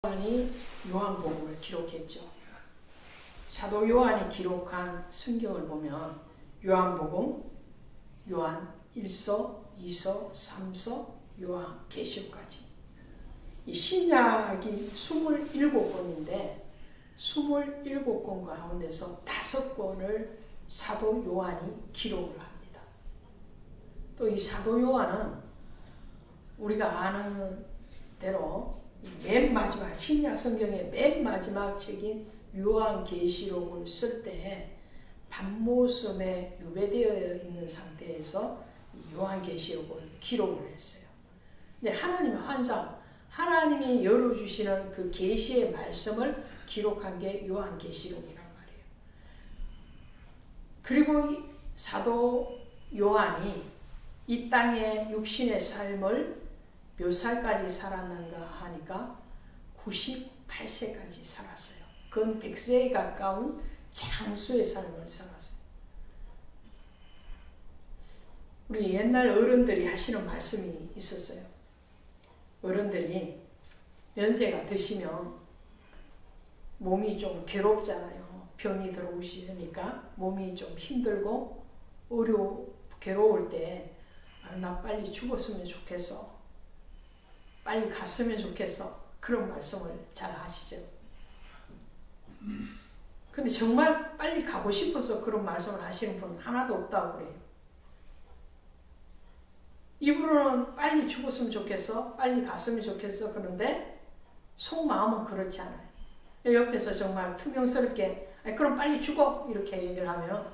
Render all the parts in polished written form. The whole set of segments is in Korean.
요한이 요한복음을 기록했죠. 사도 요한이 기록한 성경을 보면 요한복음, 요한 1서, 2서, 3서, 요한 계시록까지 이 신약이 27권인데 27권 가운데서 5권을 사도 요한이 기록을 합니다. 또 이 사도 요한은 우리가 아는 대로 맨 마지막 신약 성경의 맨 마지막 책인 요한계시록을 쓸 때 밤모섬에 유배되어 있는 상태에서 요한계시록을 기록을 했어요. 근데 하나님의 환상, 하나님이 열어주시는 그 계시의 말씀을 기록한 게 요한계시록이란 말이에요. 그리고 이 사도 요한이 이 땅의 육신의 삶을 몇 살까지 살았는가 하니까 98세까지 살았어요. 그건 100세에 가까운 장수의 삶을 살았어요. 우리 옛날 어른들이 하시는 말씀이 있었어요. 어른들이 연세가 드시면 몸이 좀 괴롭잖아요. 병이 들어오시니까 몸이 좀 힘들고 괴로울 때 나 빨리 죽었으면 좋겠어. 빨리 갔으면 좋겠어. 그런 말씀을 잘 하시죠. 근데 정말 빨리 가고 싶어서 그런 말씀을 하시는 분은 하나도 없다고 그래요. 입으로는 빨리 죽었으면 좋겠어. 빨리 갔으면 좋겠어. 그런데 속마음은 그렇지 않아요. 옆에서 정말 투명스럽게 그럼 빨리 죽어. 이렇게 얘기를 하면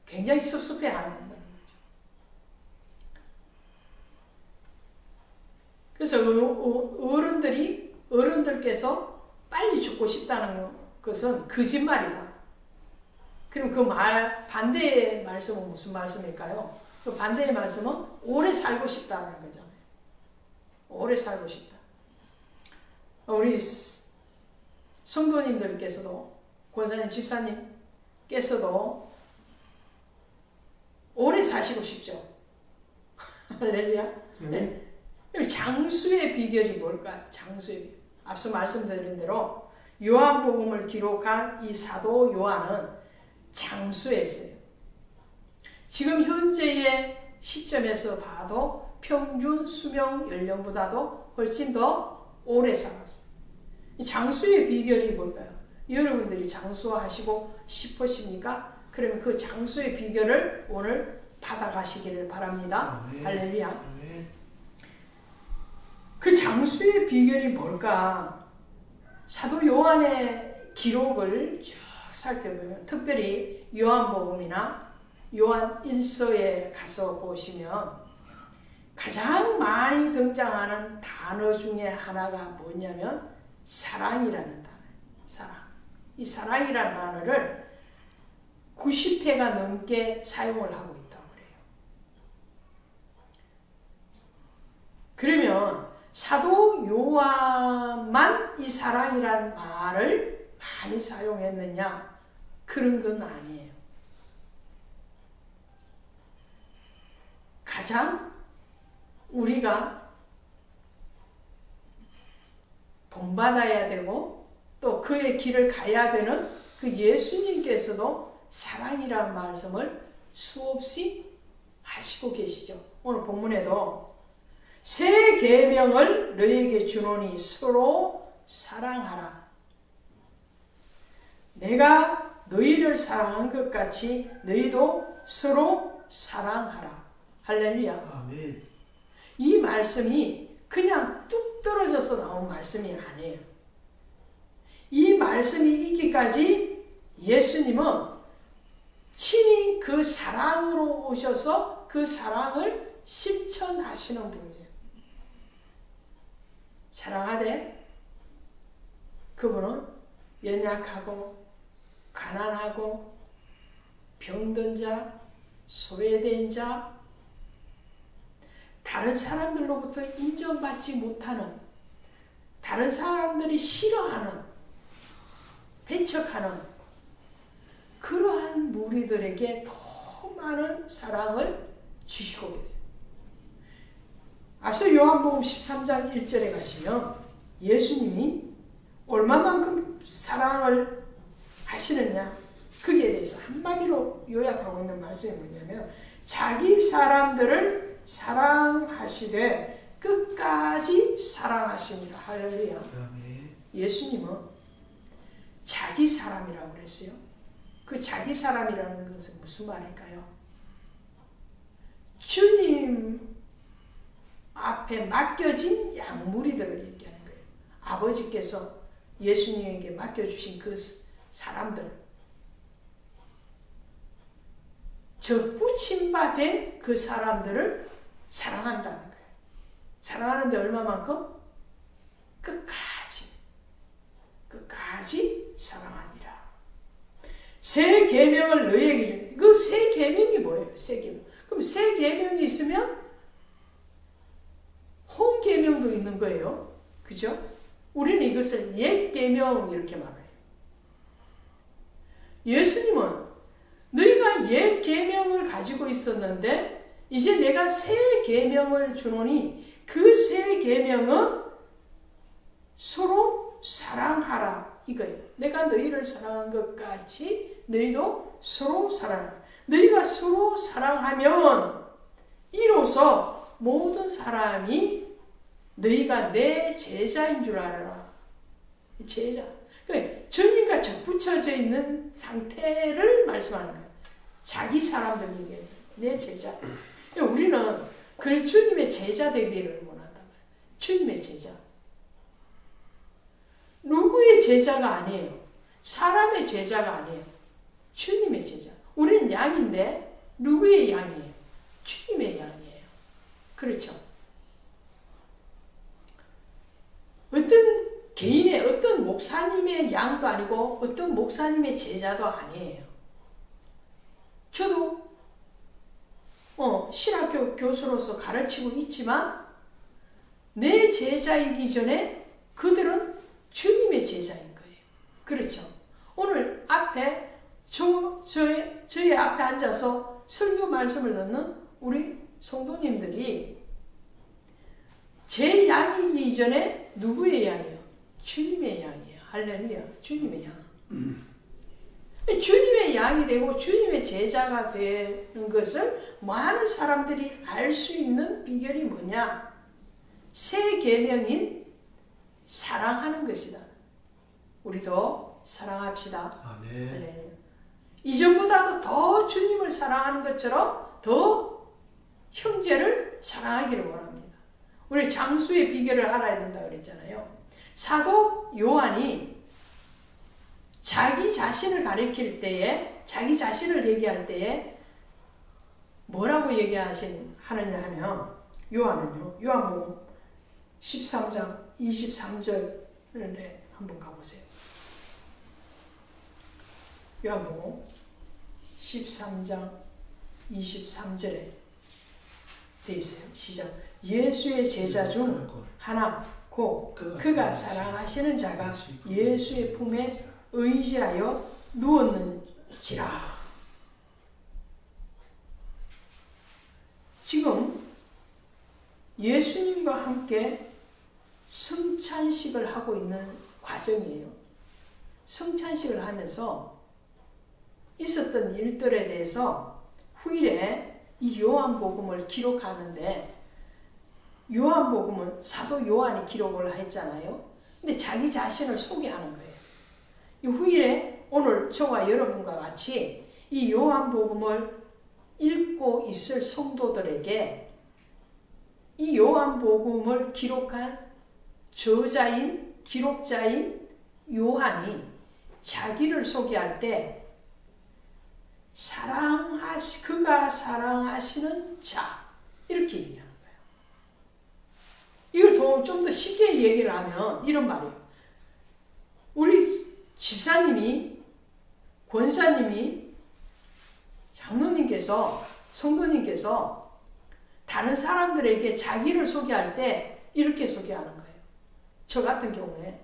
굉장히 섭섭해하는 거예요. 그래서 어른들께서 빨리 죽고 싶다는 것은 거짓말이다. 그럼 그 반대의 말씀은 무슨 말씀일까요? 그 반대의 말씀은 오래 살고 싶다는 거잖아요. 오래 살고 싶다. 우리 성도님들께서도, 권사님, 집사님께서도 오래 사시고 싶죠. 할렐루야. 네. 장수의 비결이 뭘까? 장수의 비결. 앞서 말씀드린 대로 요한복음을 기록한 이 사도 요한은 장수였어요. 지금 현재의 시점에서 봐도 평균 수명 연령보다도 훨씬 더 오래 살았어요. 이 장수의 비결이 뭘까요? 여러분들이 장수하시고 싶으십니까? 그러면 그 장수의 비결을 오늘 받아가시기를 바랍니다. 아멘. 할렐루야. 아멘. 그 장수의 비결이 뭘까? 사도 요한의 기록을 쭉 살펴보면, 특별히 요한복음이나 요한 1서에 가서 보시면 가장 많이 등장하는 단어 중에 하나가 뭐냐면 사랑이라는 단어예요. 사랑. 이 사랑이라는 단어를 90회가 넘게 사용을 하고 있다고 그래요. 그러면 사도 요한만 이 사랑이란 말을 많이 사용했느냐? 그런 건 아니에요. 가장 우리가 본받아야 되고 또 그의 길을 가야 되는 그 예수님께서도 사랑이란 말씀을 수없이 하시고 계시죠. 오늘 본문에도 새 계명을 너희에게 주노니 서로 사랑하라. 내가 너희를 사랑한 것 같이 너희도 서로 사랑하라. 할렐루야. 아멘. 이 말씀이 그냥 뚝 떨어져서 나온 말씀이 아니에요. 이 말씀이 있기까지 예수님은 친히 그 사랑으로 오셔서 그 사랑을 실천하시는 분이에요. 사랑하되 그분은 연약하고 가난하고 병든 자, 소외된 자, 다른 사람들로부터 인정받지 못하는, 다른 사람들이 싫어하는, 배척하는 그러한 무리들에게 더 많은 사랑을 주시고 계세요. 앞서 요한복음 13장 1절에 가시면 예수님이 얼마만큼 사랑을 하시느냐, 거기에 대해서 한마디로 요약하고 있는 말씀이 뭐냐면 자기 사람들을 사랑하시되 끝까지 사랑하십니다. 할렐루야. 예수님은 자기 사람이라고 그랬어요. 그 자기 사람이라는 것은 무슨 말일까요? 주님 앞에 맡겨진 양무리들을 얘기하는 거예요. 아버지께서 예수님에게 맡겨주신 그 사람들, 접붙임받은 그 사람들을 사랑한다는 거예요. 사랑하는데 얼마만큼? 끝까지 사랑하니라. 새 계명을 너희에게 주니, 그 새 계명이 뭐예요? 새 계명. 그럼 새 계명이 있으면 혼 계명도 있는 거예요. 그죠? 우리는 이것을 옛 계명 이렇게 말해요. 예수님은 너희가 옛 계명을 가지고 있었는데 이제 내가 새 계명을 주노니 그 새 계명은 서로 사랑하라 이거예요. 내가 너희를 사랑한 것 같이 너희도 서로 사랑하라. 너희가 서로 사랑하면 이로써 모든 사람이 너희가 내 제자인 줄 알아라. 제자. 그러니까 전인과 접붙여져 있는 상태를 말씀하는 거예요. 자기 사람들 얘기하죠. 내 제자. 그러니까 우리는 그 주님의 제자 되기를 원한단 말이에요. 주님의 제자. 누구의 제자가 아니에요. 사람의 제자가 아니에요. 주님의 제자. 우리는 양인데 누구의 양이에요? 주님의 양이에요. 그렇죠? 어떤 개인의 어떤 목사님의 양도 아니고 어떤 목사님의 제자도 아니에요. 저도 신학교 교수로서 가르치고 있지만 내 제자이기 전에 그들은 주님의 제자인 거예요. 그렇죠? 오늘 앞에 저희 앞에 앉아서 설교 말씀을 듣는 우리 성도님들이 제 양이기 전에 누구의 양이에요? 주님의 양이에요. 할렐루야. 주님의 양. 주님의 양이 되고 주님의 제자가 되는 것을 많은 사람들이 알 수 있는 비결이 뭐냐? 새 계명인 사랑하는 것이다. 우리도 사랑합시다. 아멘. 할렐루야. 이전보다도 더 주님을 사랑하는 것처럼 더 형제를 사랑하기를 원합니다. 우리 장수의 비결을 알아야 된다고 그랬잖아요. 사도 요한이 자기 자신을 가리킬 때에, 자기 자신을 얘기할 때에 뭐라고 얘기하느냐 하면, 요한은요, 요한복음 13장 23절에 한번 가보세요. 요한복음 13장 23절에 돼 있어요. 시작. 예수의 제자 중 하나 곧 그가 사랑하시는 자가 예수의 품에 의지하여 누웠는지라. 지금 예수님과 함께 성찬식을 하고 있는 과정이에요. 성찬식을 하면서 있었던 일들에 대해서 후일에 이 요한복음을 기록하는데, 요한복음은 사도 요한이 기록을 했잖아요. 근데 자기 자신을 소개하는 거예요. 이 후일에 오늘 저와 여러분과 같이 이 요한복음을 읽고 있을 성도들에게 이 요한복음을 기록한 저자인, 기록자인 요한이 자기를 소개할 때 그가 사랑하시는 자, 이렇게 얘기하는 거예요. 이걸 좀 더 쉽게 얘기를 하면 이런 말이에요. 우리 집사님이, 권사님이, 장로님께서, 성도님께서 다른 사람들에게 자기를 소개할 때 이렇게 소개하는 거예요. 저 같은 경우에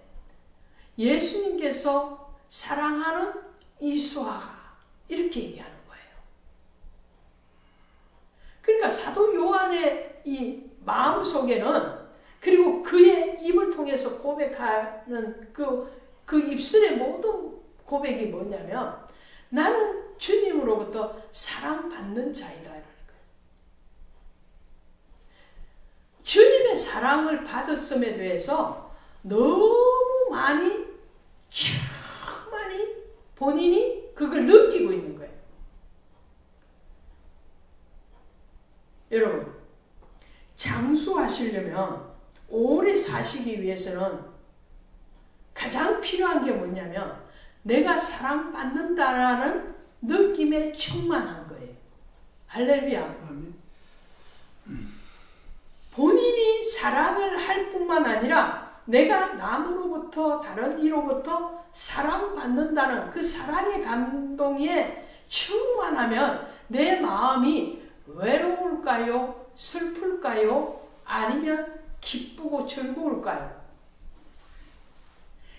예수님께서 사랑하는 이수아가 이렇게 얘기하는 거예요. 그러니까 사도 요한의 이 마음 속에는, 그리고 그의 입을 통해서 고백하는 그 그 입술의 모든 고백이 뭐냐면 나는 주님으로부터 사랑받는 자이다. 주님의 사랑을 받았음에 대해서 너무 많이 본인이 그걸 느끼고 있는 거예요. 여러분, 장수하시려면 오래 사시기 위해서는 가장 필요한 게 뭐냐면 내가 사랑받는다라는 느낌에 충만한 거예요. 할렐루야. 본인이 사랑을 할 뿐만 아니라 내가 남으로부터 다른 이로부터 사랑받는다는 그 사랑의 감동에 충만하면 내 마음이 외로울까요? 슬플까요? 아니면 기쁘고 즐거울까요?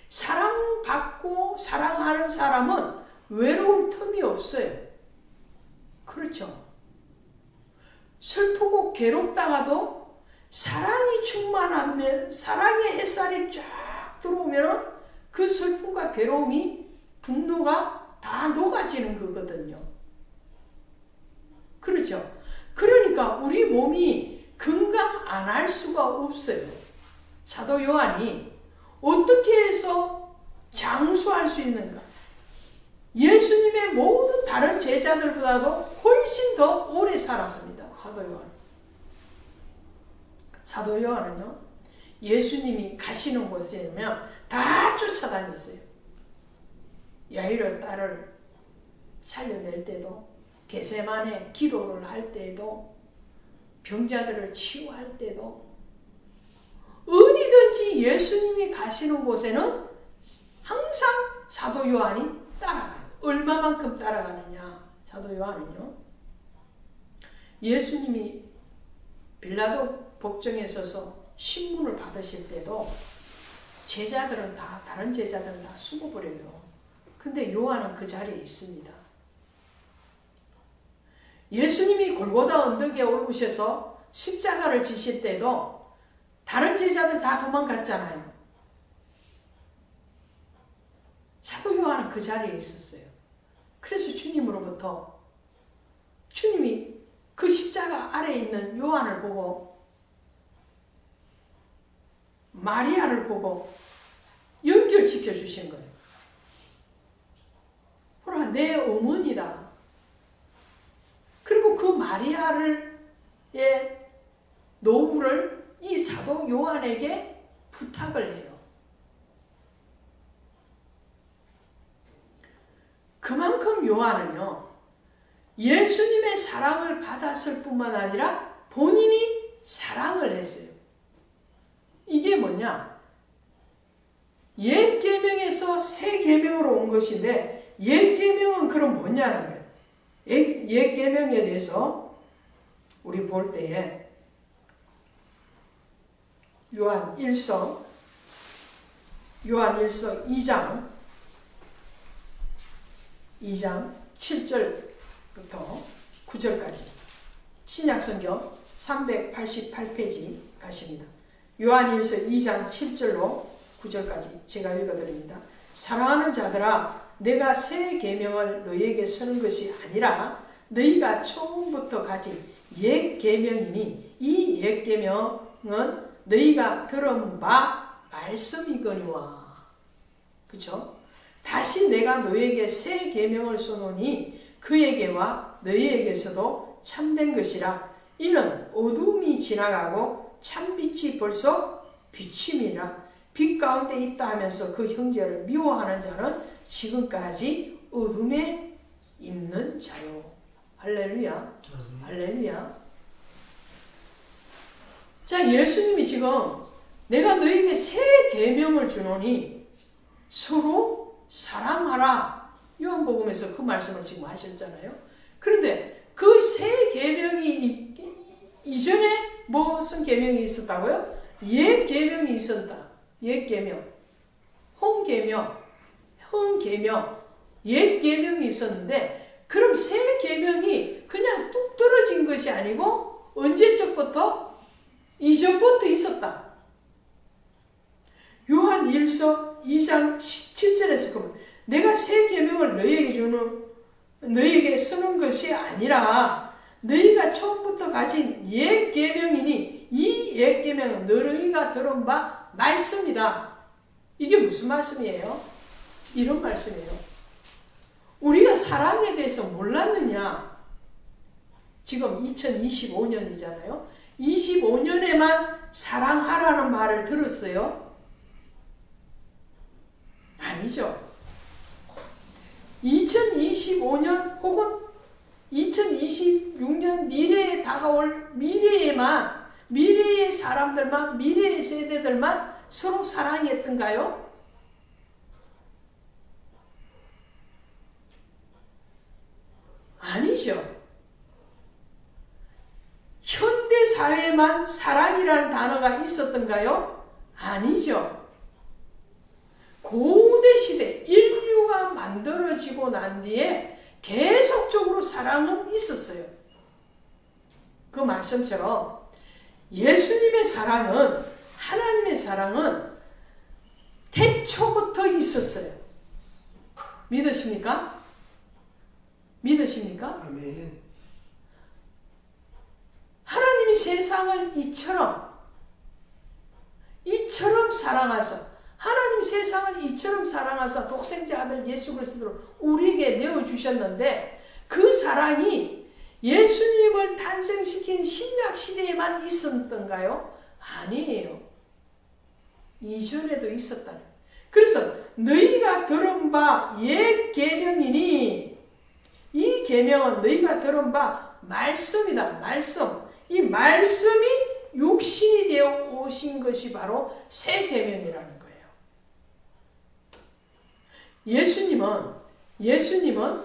사랑받고 사랑하는 사람은 외로울 틈이 없어요. 그렇죠? 슬프고 괴롭다가도 사랑이 충만하면 사랑의 햇살이 쫙 들어오면 그 슬픔과 괴로움이 분노가 다 녹아지는 거거든요. 그렇죠? 그러니까 우리 몸이 건강 안 할 수가 없어요. 사도 요한이 어떻게 해서 장수할 수 있는가? 예수님의 모든 다른 제자들보다도 훨씬 더 오래 살았습니다. 사도 요한. 사도 요한은요, 예수님이 가시는 곳이면 다 쫓아다녔어요. 야이로 딸을 살려낼 때도, 겟세마네 기도를 할 때도, 병자들을 치유할 때도, 어디든지 예수님이 가시는 곳에는 항상 사도 요한이 따라가요. 얼마만큼 따라가느냐? 사도 요한은요, 예수님이 빌라도 법정에 서서 신문을 받으실 때도 제자들은 다, 다른 제자들은 다 숨어버려요. 근데 요한은 그 자리에 있습니다. 예수님이 골고다 언덕에 올라오셔서 십자가를 지실 때도 다른 제자들 다 도망갔잖아요. 사도 요한은 그 자리에 있었어요. 그래서 주님으로부터 주님이 그 십자가 아래에 있는 요한을 보고 마리아를 보고 연결시켜 주신 거예요. 보라, 내 어머니다. 그리고 그 마리아의 노후를 이 사도 요한에게 부탁을 해요. 그만큼 요한은요, 예수님의 사랑을 받았을 뿐만 아니라 본인이 사랑을 했어요. 이게 뭐냐? 옛 계명에서 새 계명으로 온 것인데 옛 계명은 그럼 뭐냐는 거예요. 옛 계명에 대해서 우리 볼 때에 요한 1서 2장 7절부터 9절까지 신약성경 388페이지 가십니다. 요한 1서 2장 7절로 9절까지 제가 읽어드립니다. 사랑하는 자들아, 내가 새 계명을 너희에게 쓰는 것이 아니라 너희가 처음부터 가진 옛 계명이니 이 옛 계명은 너희가 들은 바 말씀이거니와. 그렇죠? 다시 내가 너희에게 새 계명을 써노니 그에게와 너희에게서도 참된 것이라. 이는 어둠이 지나가고 참빛이 벌써 비침이라. 빛 가운데 있다 하면서 그 형제를 미워하는 자는 지금까지 어둠에 있는 자요. 할렐루야. 할렐루야. 자, 예수님이 지금 내가 너희에게 새 계명을 주노니 서로 사랑하라. 요한복음에서 그 말씀을 지금 하셨잖아요. 그런데 그 새 계명이 이전에 무슨 계명이 있었다고요? 옛 계명이 있었다. 옛 계명, 홍계명, 현계명, 옛 계명이 있었는데, 그럼 새 계명이 그냥 뚝 떨어진 것이 아니고 언제적부터? 이전부터 있었다. 요한 1서 2장 7절에서 보면 내가 새 계명을 너희에게 쓰는 것이 아니라 너희가 처음부터 가진 옛 계명이니 이 옛 계명은 너희가 들은 바 말씀이다. 이게 무슨 말씀이에요? 이런 말씀이에요. 우리가 사랑에 대해서 몰랐느냐? 지금 2025년이잖아요. 25년에만 사랑하라는 말을 들었어요? 아니죠. 2025년 혹은 2026년 미래에 다가올 미래의 사람들만, 미래의 세대들만 서로 사랑했던가요? 아니죠. 현대 사회만 사랑이라는 단어가 있었던가요? 아니죠. 고대 시대 인류가 만들어지고 난 뒤에 계속적으로 사랑은 있었어요. 그 말씀처럼 예수님의 사랑은, 하나님의 사랑은 태초부터 있었어요. 믿으십니까? 믿으십니까? 아멘. 하나님이 세상을 이처럼 사랑하사, 하나님 세상을 이처럼 사랑하사 독생자 아들 예수 그리스도를 우리에게 내어주셨는데 그 사랑이 예수님을 탄생시킨 신약 시대에만 있었던가요? 아니에요. 이전에도 있었다는. 그래서 너희가 들은 바 옛 계명이니 이 계명은 너희가 들은 바 말씀이다. 말씀. 이 말씀이 육신이 되어 오신 것이 바로 새 계명이라는 거예요. 예수님은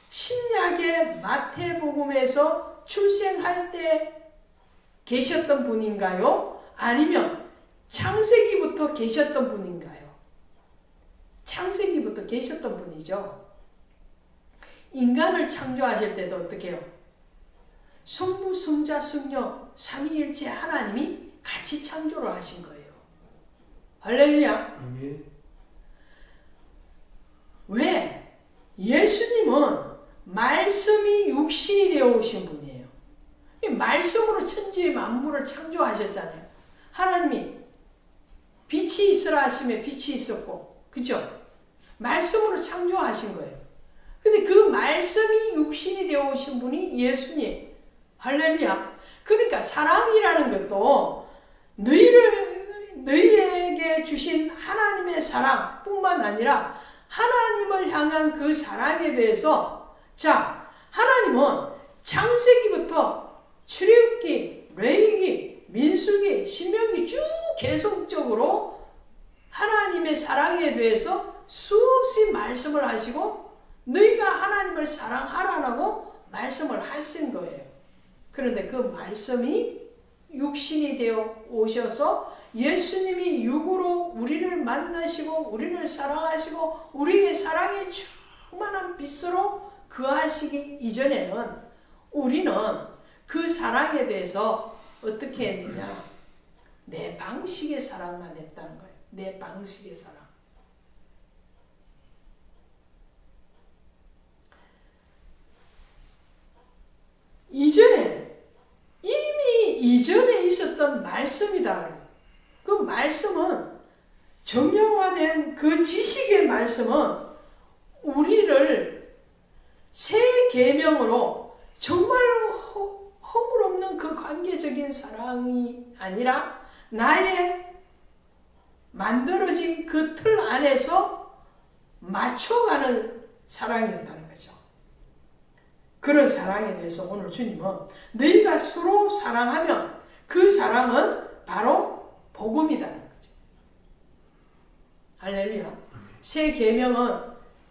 신약의 마태복음에서 출생할 때 계셨던 분인가요? 아니면 창세기부터 계셨던 분인가요? 창세기부터 계셨던 분이죠. 인간을 창조하실 때도 어떻게 해요? 성부, 성자, 성령, 삼위일체 하나님이 같이 창조를 하신 거예요. 할렐루야. 아멘. 왜? 예수님은 말씀이 육신이 되어 오신 분이에요. 이 말씀으로 천지 만물을 창조하셨잖아요. 하나님이 빛이 있으라 하시면 빛이 있었고, 그죠? 말씀으로 창조하신 거예요. 근데 그 말씀이 육신이 되어 오신 분이 예수님. 할렐루야. 그러니까 사랑이라는 것도 너희에게 주신 하나님의 사랑뿐만 아니라 하나님을 향한 그 사랑에 대해서, 자, 하나님은 창세기부터 출애굽기, 레위기, 민수기, 신명기 쭉 계속적으로 하나님의 사랑에 대해서 수없이 말씀을 하시고 너희가 하나님을 사랑하라고 말씀을 하신 거예요. 그런데 그 말씀이 육신이 되어 오셔서 예수님이 육으로 우리를 만나시고 우리를 사랑하시고 우리의 사랑의 충만한 빛으로 거하시기 이전에는 우리는 그 사랑에 대해서 어떻게 했느냐? 내 방식의 사랑만 했다는 거예요. 내 방식의 사랑. 이미 이전에 있었던 말씀이다. 그 말씀은 정령화된 그 지식의 말씀은 우리를 새 계명으로 정말로 허물없는 그 관계적인 사랑이 아니라 나의 만들어진 그 틀 안에서 맞춰가는 사랑이었다는 거죠. 그런 사랑에 대해서 오늘 주님은 너희가 서로 사랑하면 그 사랑은 바로 복음이라는 거죠. 할렐루야. 새 계명은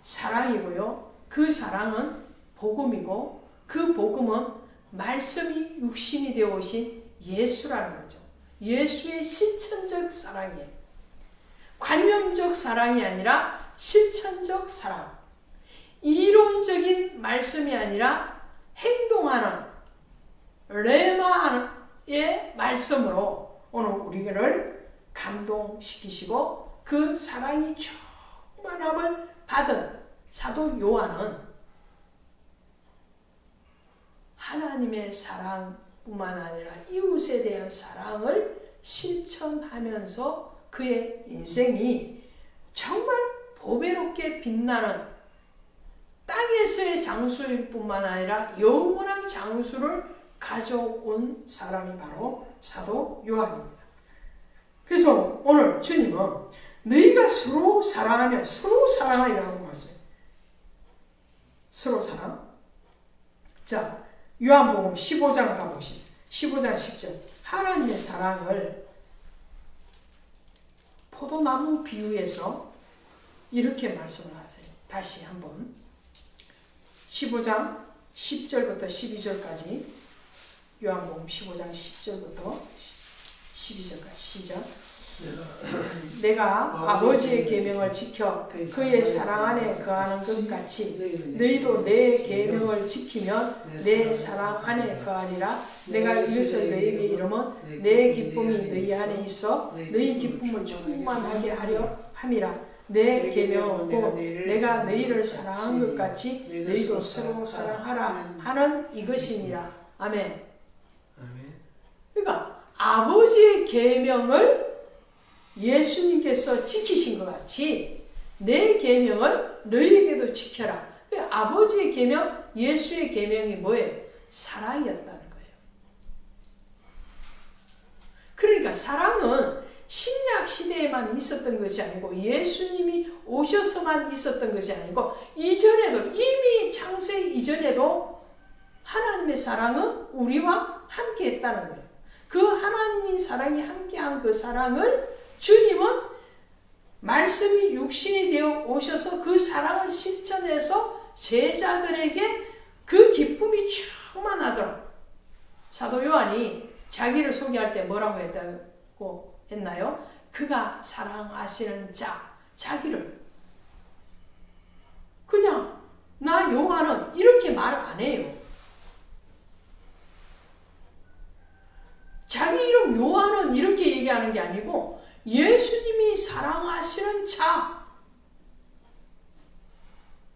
사랑이고요. 그 사랑은 복음이고 그 복음은 말씀이 육신이 되어 오신 예수라는 거죠. 예수의 실천적 사랑이에요. 관념적 사랑이 아니라 실천적 사랑. 이론적인 말씀이 아니라 행동하는 레마의 말씀으로 오늘 우리를 감동시키시고 그 사랑이 충만함을 받은 사도 요한은 하나님의 사랑뿐만 아니라 이웃에 대한 사랑을 실천하면서 그의 인생이 정말 보배롭게 빛나는 땅에서의 장수일 뿐만 아니라 영원한 장수를 가져온 사람이 바로 사도 요한입니다. 그래서 오늘 주님은 너희가 서로 사랑하면 서로 사랑하리라고 말씀해요. 서로 사랑. 자, 요한복음 15장 가보시면 15장 10절 하나님의 사랑을 포도나무 비유해서 이렇게 말씀을 하세요. 다시 한번 15장 10절부터 12절까지 요한복음 15장 10절부터 12절까지 시작. 내가 아버지의 계명을 지켜 그의 사랑 안에 거하는 것 같이 너희도 내 계명을 지키면 내 사랑 안에 거하리라. 내가 이것을 너희에게 이르면 내 기쁨이 너희 안에 있어 너희 기쁨을 충만하게 하려 함이라. 내 계명은 곧 내가 너희를 사랑한 것 같이 너희도 서로 사랑하라 하는 이것이니라. 아멘. 그러니까 아버지의 계명을 예수님께서 지키신 것 같이 내 계명을 너희에게도 지켜라. 아버지의 계명, 예수의 계명이 뭐예요? 사랑이었다는 거예요. 그러니까 사랑은 신약 시대에만 있었던 것이 아니고 예수님이 오셔서만 있었던 것이 아니고 이전에도 이미 창세 이전에도 하나님의 사랑은 우리와 함께 했다는 거예요. 그 하나님이 사랑이 함께한 그 사랑을 주님은 말씀이 육신이 되어 오셔서 그 사랑을 실천해서 제자들에게 그 기쁨이 충만하도록 사도 요한이 자기를 소개할 때 뭐라고 했나요? 그가 사랑하시는 자기를 그냥 나 요한은 이렇게 말 안 해요. 자기 이름 요한은 이렇게 얘기하는 게 아니고 예수님이 사랑하시는 자.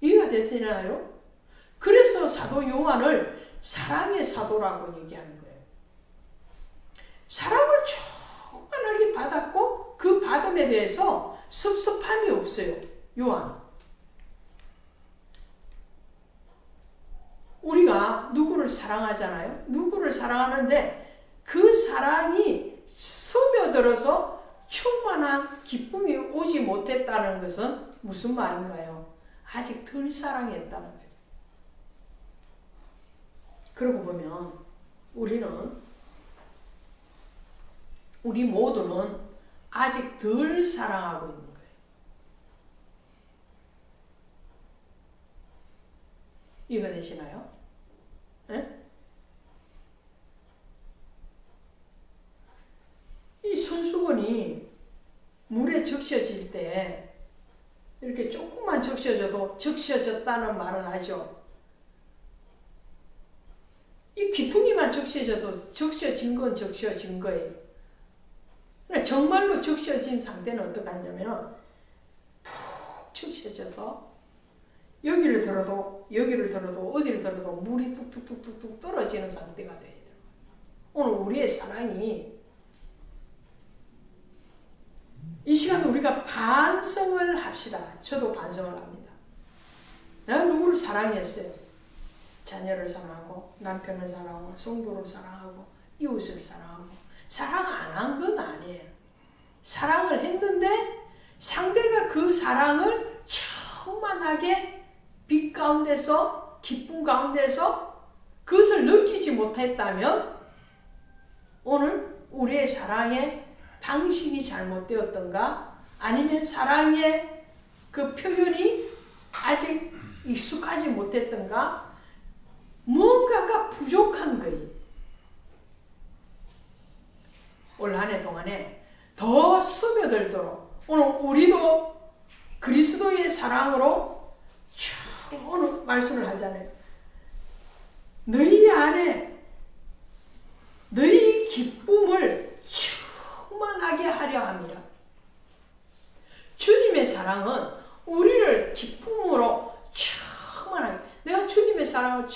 이해가 되시나요? 그래서 사도 요한을 사랑의 사도라고 얘기하는 거예요. 사랑을 충만하게 받았고 그 받음에 대해서 섭섭함이 없어요. 요한은. 우리가 누구를 사랑하잖아요. 누구를 사랑하는데 그 사랑이 스며들어서 충만한 기쁨이 오지 못했다는 것은 무슨 말인가요? 아직 덜 사랑했다는 거예요. 그러고 보면 우리 모두는 아직 덜 사랑하고 있는 거예요. 이해되시나요? 네? 이 손수건이 물에 적셔질 때 이렇게 조금만 적셔져도 적셔졌다는 말을 하죠. 이 귀퉁이만 적셔져도 적셔진 건 적셔진 거예요. 그러니까 정말로 적셔진 상태는 어떻게 하냐면 푹 적셔져서 여기를 들어도 어디를 들어도 물이 뚝뚝뚝뚝 떨어지는 상태가 돼요. 오늘 우리의 사랑이 이 시간에 우리가 반성을 합시다. 저도 반성을 합니다. 내가 누구를 사랑했어요? 자녀를 사랑하고 남편을 사랑하고 성도를 사랑하고 이웃을 사랑하고 사랑 안 한 건 아니에요. 사랑을 했는데 상대가 그 사랑을 충만하게 빛 가운데서 기쁨 가운데서 그것을 느끼지 못했다면 오늘 우리의 사랑의 방식이 잘못되었던가 아니면 사랑의 그 표현이 아직 익숙하지 못했던가 뭔가가 부족한 거예요. 올 한 해 동안에 더 스며들도록 오늘 우리도 그리스도의 사랑으로 오늘 말씀을 하잖아요. 너희 안에 너희 기쁨을 충만하게 하려 함이라. 주님의 사랑은 우리를 기쁨으로 충만하게, 내가 주님의 사랑을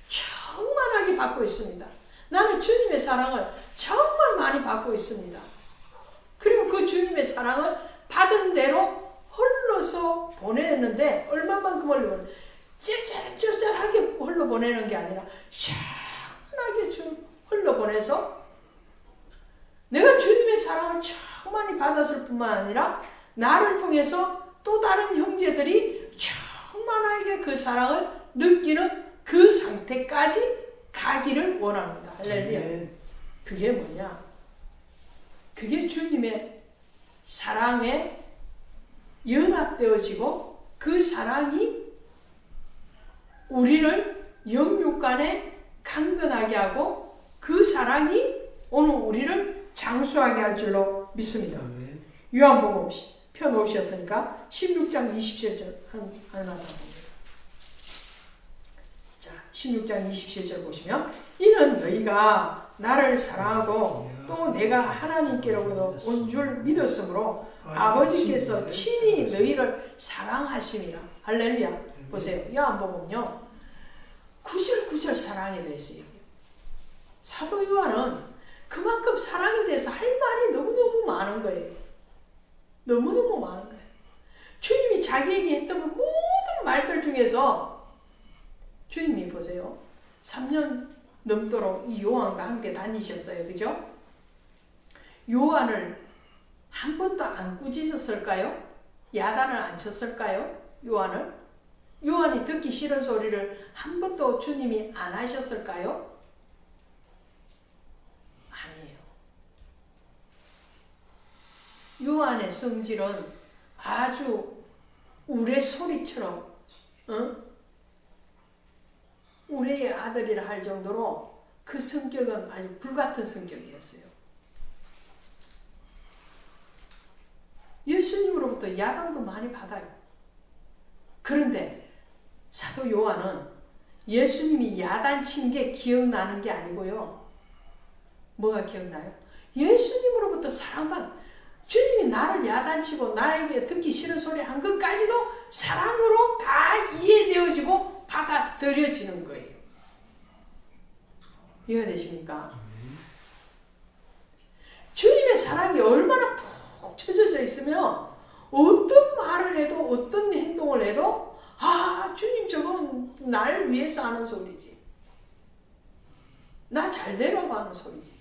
충만하게 받고 있습니다. 나는 주님의 사랑을 정말 많이 받고 있습니다. 그리고 그 주님의 사랑을 받은 대로 흘러서 보내는데, 얼마만큼 흘러보내? 쩌잘쩌잘하게 흘러보내는 게 아니라 시원하게 흘러보내서 내가 주님의 사랑을 충만히 받았을 뿐만 아니라 나를 통해서 또 다른 형제들이 충만하게 그 사랑을 느끼는 그 상태까지 가기를 원합니다. 할렐루야. 그게 뭐냐? 그게 주님의 사랑에 연합되어지고 그 사랑이 우리를 영육간에 강건하게 하고 그 사랑이 오늘 우리를 장수하게 할 줄로 믿습니다. 요한복음 펴놓으셨으니까 16장 27절 하나 봅니다. 자, 16장 27절 보시면, 이는 너희가 나를 사랑하고 또 내가 하나님께로부터 온 줄 믿었으므로 아버지께서 친히 너희를 사랑하심이라. 할렐루야. 보세요. 요한복음요 9절 사랑에 대해서 얘기해요. 사도 요한은 그만큼 사랑에 대해서 할 말이 너무너무 많은 거예요. 너무너무 많은 거예요. 주님이 자기에게 했던 모든 말들 중에서 주님이 보세요. 3년 넘도록 이 요한과 함께 다니셨어요. 그죠? 요한을 한 번도 안 꾸짖었을까요? 야단을 안 쳤을까요? 요한이 듣기 싫은 소리를 한 번도 주님이 안 하셨을까요? 아니에요. 요한의 성질은 아주 우레 소리처럼, 우레의 아들이라 할 정도로 그 성격은 아주 불같은 성격이었어요. 예수님으로부터 야단도 많이 받아요. 그런데 사도 요한은 예수님이 야단친 게 기억나는 게 아니고요. 뭐가 기억나요? 예수님으로부터 사랑받은, 주님이 나를 야단치고 나에게 듣기 싫은 소리 한 것까지도 사랑으로 다 이해되어지고 받아들여지는 거예요. 이해가 되십니까? 주님의 사랑이 얼마나 푹 젖어져 있으면 어떤 말을 해도 어떤 행동을 해도 주님 저건 날 위해서 하는 소리지. 나 잘 되라고 하는 소리지.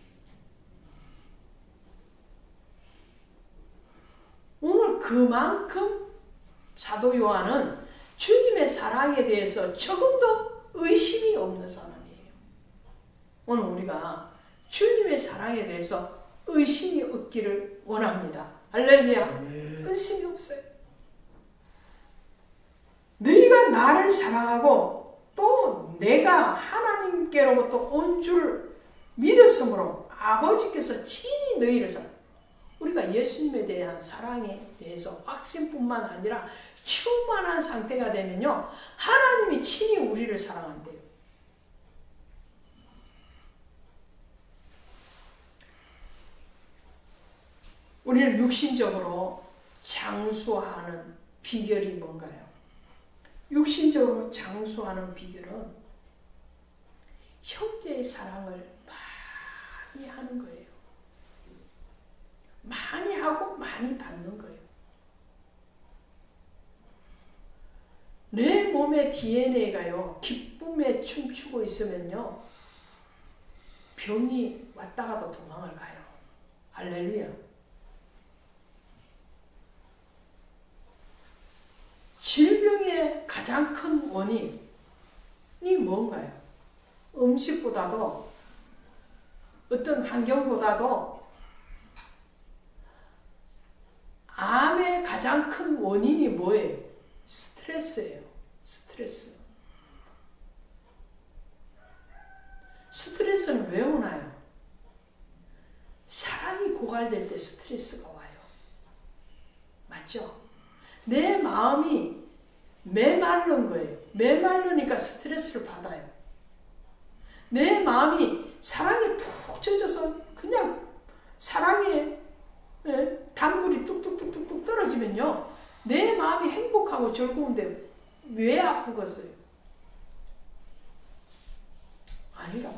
오늘 그만큼 사도 요한은 주님의 사랑에 대해서 조금도 의심이 없는 사람이에요. 오늘 우리가 주님의 사랑에 대해서 의심이 없기를 원합니다. 할렐루야. 의심이 없어요. 너희가 나를 사랑하고 또 내가 하나님께로부터 온 줄 믿었으므로 아버지께서 친히 너희를 사랑. 우리가 예수님에 대한 사랑에 대해서 확신뿐만 아니라 충만한 상태가 되면요, 하나님이 친히 우리를 사랑한대요. 우리는 육신적으로 장수하는 비결이 뭔가요? 육신적으로 장수하는 비결은 형제의 사랑을 많이 하는 거예요. 많이 하고 많이 받는 거예요. 내 몸의 DNA가요, 기쁨에 춤추고 있으면요, 병이 왔다가도 도망을 가요. 할렐루야. 질병의 가장 큰 원인이 뭔가요? 음식보다도, 어떤 환경보다도 암의 가장 큰 원인이 뭐예요? 스트레스예요. 스트레스. 스트레스는 왜 오나요? 사랑이 고갈될 때 스트레스가 와요. 맞죠? 내 마음이 메마른 거예요. 메마르니까 스트레스를 받아요. 내 마음이 사랑에 푹 젖어서 그냥 사랑에 단물이 뚝뚝뚝뚝 좋아지면요, 내 마음이 행복하고 즐거운데 왜 아프겠어요? 아니란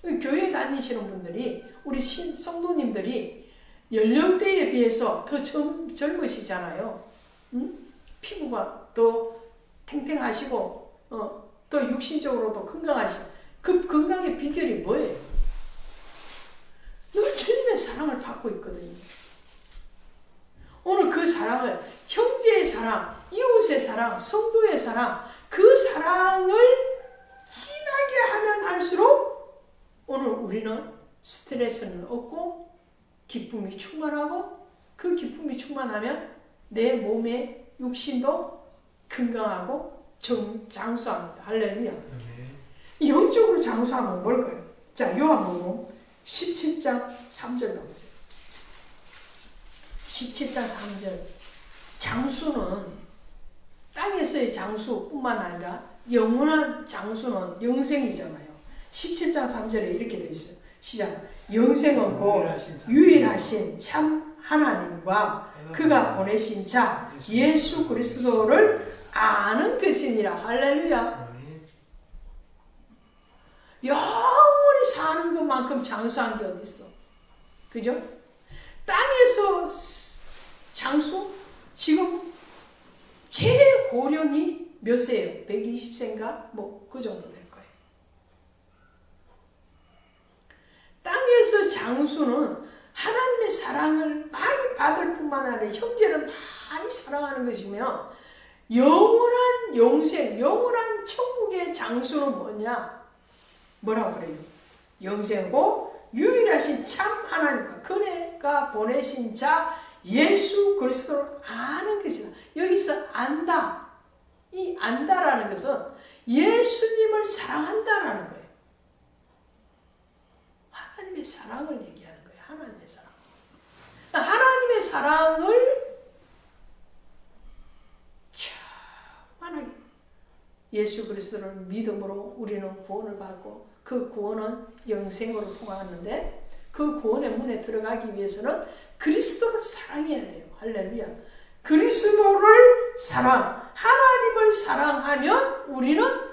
말이에요. 교회 다니시는 분들이, 우리 성도님들이 연령대에 비해서 더 젊으시잖아요. 응? 피부가 더 탱탱하시고 더 육신적으로도 건강하시고, 그 건강의 비결이 뭐예요? 늘 주님의 사랑을 받고 있거든요. 오늘 그 사랑을, 형제의 사랑, 이웃의 사랑, 성도의 사랑, 그 사랑을 진하게 하면 할수록 오늘 우리는 스트레스는 없고 기쁨이 충만하고, 그 기쁨이 충만하면 내 몸의 육신도 건강하고 장수합니다. 할렐루야. 영적으로 장수하면 뭘까요? 자, 요한복음 17장 3절 나오세요. 17장 3절. 장수는 땅에서의 장수뿐만 아니라 영원한 장수는 영생이잖아요. 17장 3절에 이렇게 되어 있어요. 시작. 영생은 곧 유일하신 참 하나님과 그가 보내신 자 예수 그리스도를 아는 것이니라. 할렐루야. 영원히 사는 것만큼 장수한 게 어디 있어? 그죠? 땅에서 장수? 지금 최고령이 몇 세예요? 120세인가? 뭐 그 정도 될 거예요. 땅에서 장수는 하나님의 사랑을 많이 받을 뿐만 아니라 형제를 많이 사랑하는 것이며, 영원한 영생, 영원한 천국의 장수는 뭐냐? 뭐라고 그래요? 영생고 유일하신 참 하나님과 그가 보내신 자 예수 그리스도를 아는 것이다. 여기서 안다. 이 안다라는 것은 예수님을 사랑한다라는 거예요. 하나님의 사랑을 얘기하는 거예요. 하나님의 사랑. 하나님의 사랑을 만약에 예수 그리스도를 믿음으로 우리는 구원을 받고, 그 구원은 영생으로 통하는데, 그 구원의 문에 들어가기 위해서는 그리스도를 사랑해야 돼요. 할렐루야. 그리스도를 하나님을 사랑하면 우리는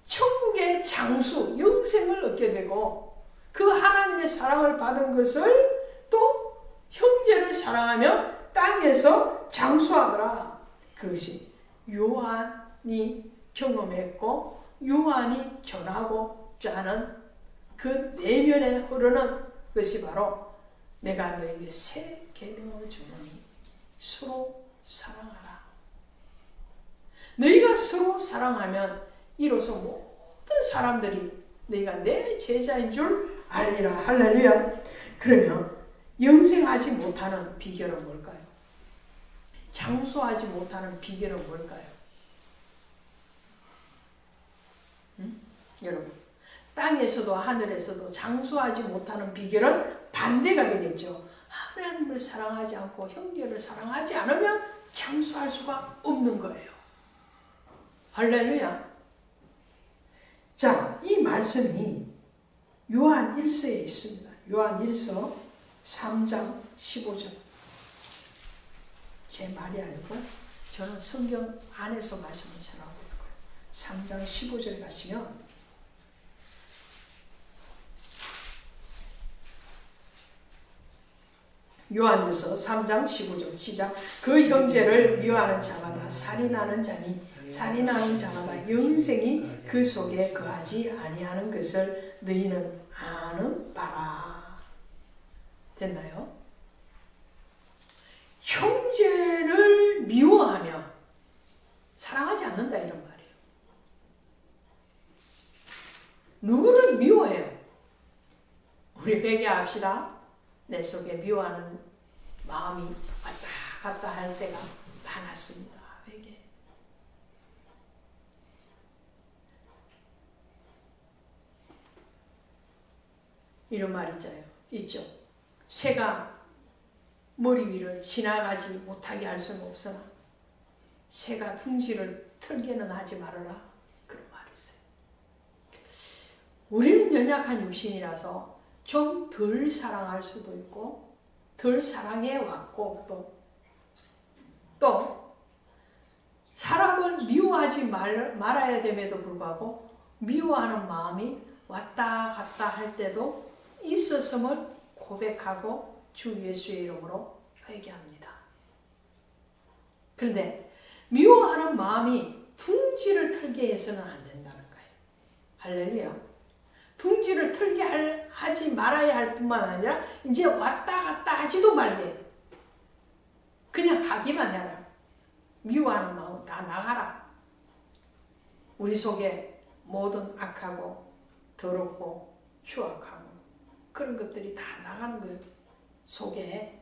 천국의 장수, 영생을 얻게 되고, 그 하나님의 사랑을 받은 것을 또 형제를 사랑하며 땅에서 장수하더라. 그것이 요한이 경험했고 요한이 전하고자 하는 그 내면에 흐르는 것이 바로 내가 너에게 새 계명을 주노니 서로 사랑하라. 너희가 서로 사랑하면 이로써 모든 사람들이 너희가 내 제자인 줄 알리라. 할렐루야. 그러면 영생하지 못하는 비결은 뭘까요? 장수하지 못하는 비결은 뭘까요? 여러분, 땅에서도 하늘에서도 장수하지 못하는 비결은 반대가 되겠죠. 하나님을 사랑하지 않고 형제를 사랑하지 않으면 장수할 수가 없는 거예요. 할렐루야. 자, 이 말씀이 요한 1서에 있습니다. 요한 1서 3장 15절. 제 말이 아니고 저는 성경 안에서 말씀을 전하고 있고요. 3장 15절에 가시면 요한일서 3장 15절 시작. 그 형제를 미워하는 자마다 살인하는 자니 살인하는 자마다 영생이 그 속에 거하지 아니하는 것을 너희는 아는 바라. 됐나요? 형제를 미워하며 사랑하지 않는다 이런 말이에요. 누구를 미워해요? 우리 회개합시다. 내 속에 미워하는 마음이 왔다 갔다 할 때가 많았습니다. 회개. 이런 말 있죠. 새가 머리 위를 지나가지 못하게 할 수는 없으나 새가 둥지를 털게는 하지 말아라. 그런 말이 있어요. 우리는 연약한 육신이라서 좀 덜 사랑할 수도 있고 덜 사랑해 왔고 또 또 사람을 미워하지 말아야 됨에도 불구하고 미워하는 마음이 왔다 갔다 할 때도 있었음을 고백하고 주 예수의 이름으로 회개합니다. 그런데 미워하는 마음이 둥지를 틀게 해서는 안 된다는 거예요. 할렐루야. 둥지를 틀게 하지 말아야 할 뿐만 아니라 이제 왔다 갔다 하지도 말게. 그냥 가기만 해라. 미워하는 마음 다 나가라. 우리 속에 모든 악하고 더럽고 추악하고 그런 것들이 다 나가는 거예요. 속에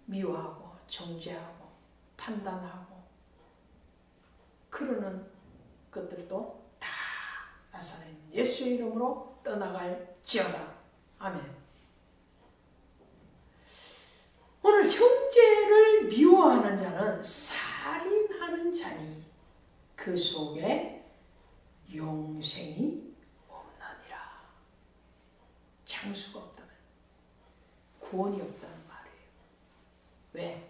미워하고 정죄하고 판단하고 그러는 것들도 다 나사렛 예수의 이름으로 떠나갈지어다. 아멘. 오늘 형제를 미워하는 자는 살인하는 자니 그 속에 영생이 없나니라. 장수가 없다면 구원이 없다는 말이에요. 왜?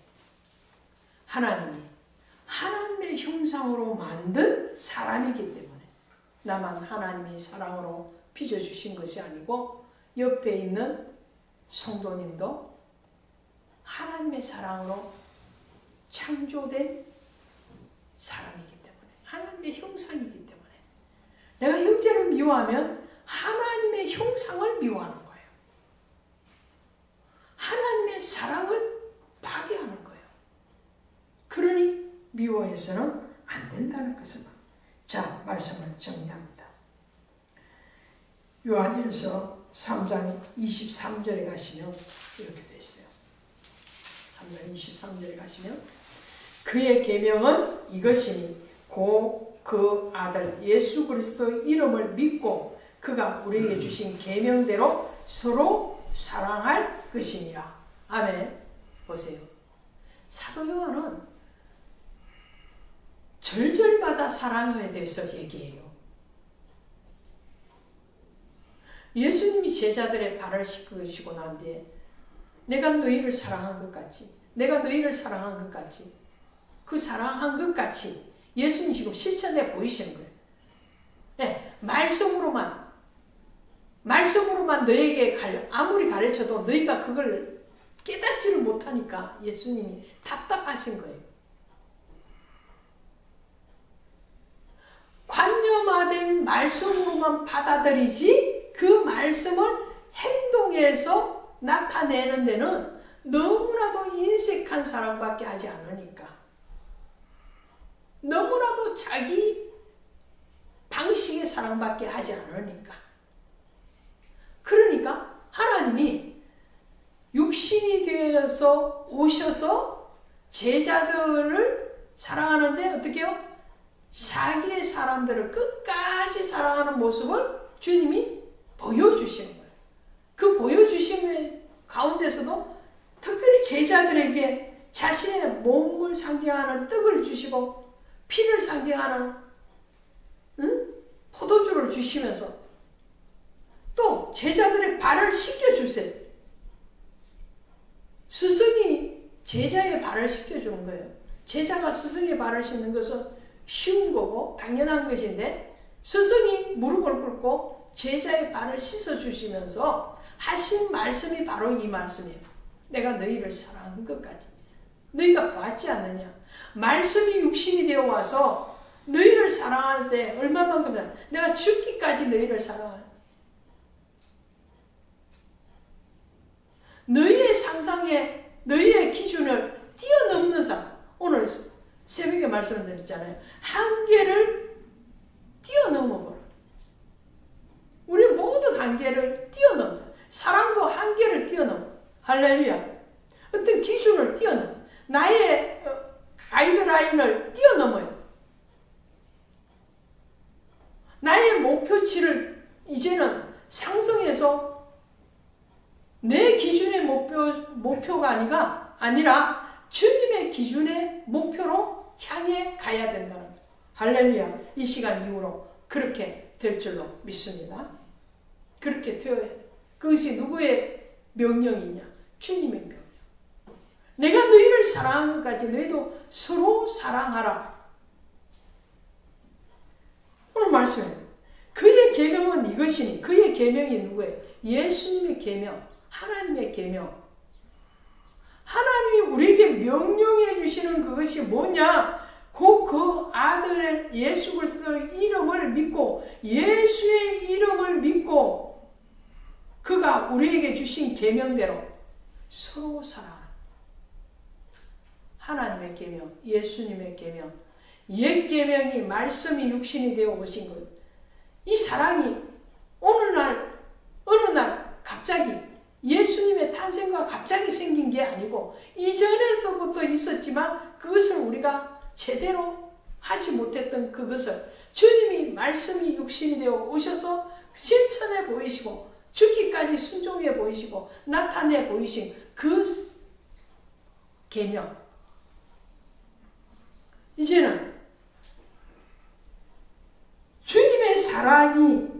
하나님의 형상으로 만든 사람이기 때문에 나만 하나님이 사랑으로 빚어주신 것이 아니고 옆에 있는 성도님도 하나님의 사랑으로 창조된 사람이기 때문에 하나님의 형상이기 때문에 내가 형제를 미워하면 하나님의 형상을 미워하는 거예요. 하나님의 사랑을 파괴하는 거예요. 그러니 미워해서는 안 된다는 것을. 자, 말씀을 정리합니다. 요한일서 3장 23절에 가시면 이렇게 되어 있어요. 3장 23절에 가시면 그의 계명은 이것이니 곧 그 아들 예수 그리스도의 이름을 믿고 그가 우리에게 주신 계명대로 서로 사랑할 것이니라. 아멘. 보세요. 사도 요한은 절절마다 사랑에 대해서 얘기해요. 예수님이 제자들의 발을 씻으시고 난 뒤에 내가 너희를 사랑한 것 같이 내가 너희를 사랑한 것 같이 그 사랑한 것 같이 예수님 지금 실천해 보이시는 거예요. 네, 말씀으로만 너에게 아무리 가르쳐도 너희가 그걸 깨닫지를 못하니까 예수님이 답답하신 거예요. 관념화된 말씀으로만 받아들이지 그 말씀을 행동해서 나타내는 데는 너무나도 인색한 사람밖에 하지 않으니까 너무나도 자기 방식의 사랑밖에 하지 않으니까 그러니까 하나님이 육신이 되어서 오셔서 제자들을 사랑하는데 어떻게 해요? 자기의 사람들을 끝까지 사랑하는 모습을 주님이 보여주시는 거예요. 그 보여주심 가운데서도 특별히 제자들에게 자신의 몸을 상징하는 떡을 주시고 피를 상징하는 포도주를 주시면서 또 제자들의 발을 씻겨주세요. 스승이 제자의 발을 씻겨주는 거예요. 제자가 스승의 발을 씻는 것은 쉬운 거고 당연한 것인데 스승이 무릎을 꿇고 제자의 발을 씻어주시면서 하신 말씀이 바로 이 말씀이에요. 내가 너희를 사랑한 것까지 너희가 봤지 않느냐. 말씀이 육신이 되어 와서 너희를 사랑할 때 얼마만큼 내가 죽기까지 너희를 사랑할 너희의 상상에 너희의 기준을 뛰어넘는 사람. 오늘 새벽에 말씀을 드렸잖아요. 한계를 뛰어넘어버려. 우리 모든 한계를 뛰어넘자. 사랑도 한계를 뛰어넘어. 할렐루야. 어떤 기준을 뛰어넘어. 나의 가이드라인을 뛰어넘어요. 나의 목표치를 이제는 상승해서 내 기준의 목표가 아니라 주님의 기준의 목표로 향해 가야 된다는 거예요. 할렐루야. 이 시간 이후로 그렇게 될 줄로 믿습니다. 그렇게 되어야 돼. 그것이 누구의 명령이냐? 주님의 명령. 내가 너희를 사랑한 것까지 너희도 서로 사랑하라. 오늘 말씀에 그의 계명은 이것이니, 그의 계명이 누구예요? 예수님의 계명, 하나님의 계명. 하나님이 우리에게 명령해 주시는 그것이 뭐냐? 곧 그 아들 예수 그리스도의 이름을 믿고, 예수의 이름을 믿고 그가 우리에게 주신 계명대로 서로 사랑하는 하나님의 계명, 예수님의 계명. 옛 계명이 말씀이 육신이 되어 오신 것. 이 사랑이 어느 날 갑자기 예수님의 탄생과 갑자기 생긴 게 아니고 이전에서부터 있었지만 그것을 우리가 제대로 하지 못했던 그것을 주님이 말씀이 육신이 되어 오셔서 실천해 보이시고 죽기까지 순종해 보이시고 나타내 보이신 그 계명. 이제는 주님의 사랑이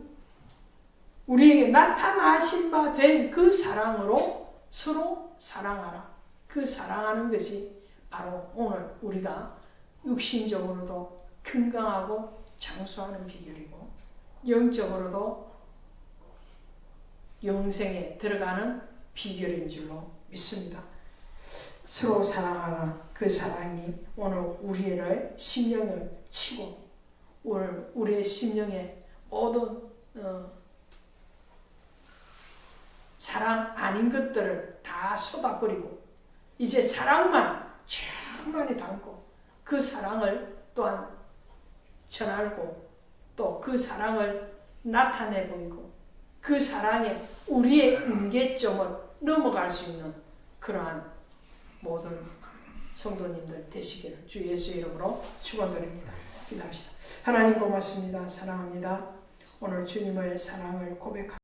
우리에게 나타나신 바 된 그 사랑으로 서로 사랑하라. 그 사랑하는 것이 바로 오늘 우리가 육신적으로도 건강하고 장수하는 비결이고 영적으로도 영생에 들어가는 비결인 줄로 믿습니다. 서로 사랑하라. 그 사랑이 오늘 우리의 심령을 치고 오늘 우리의 심령에 모든 사랑 아닌 것들을 다 쏟아버리고 이제 사랑만 충만히 담고 그 사랑을 또한 전하고 또 그 사랑을 나타내 보이고 그 사랑에 우리의 임계점을 넘어갈 수 있는 그러한 모든 성도님들 되시기를 주 예수 이름으로 축원드립니다. 기도합시다. 하나님 고맙습니다. 사랑합니다. 오늘 주님의 사랑을 고백합니다.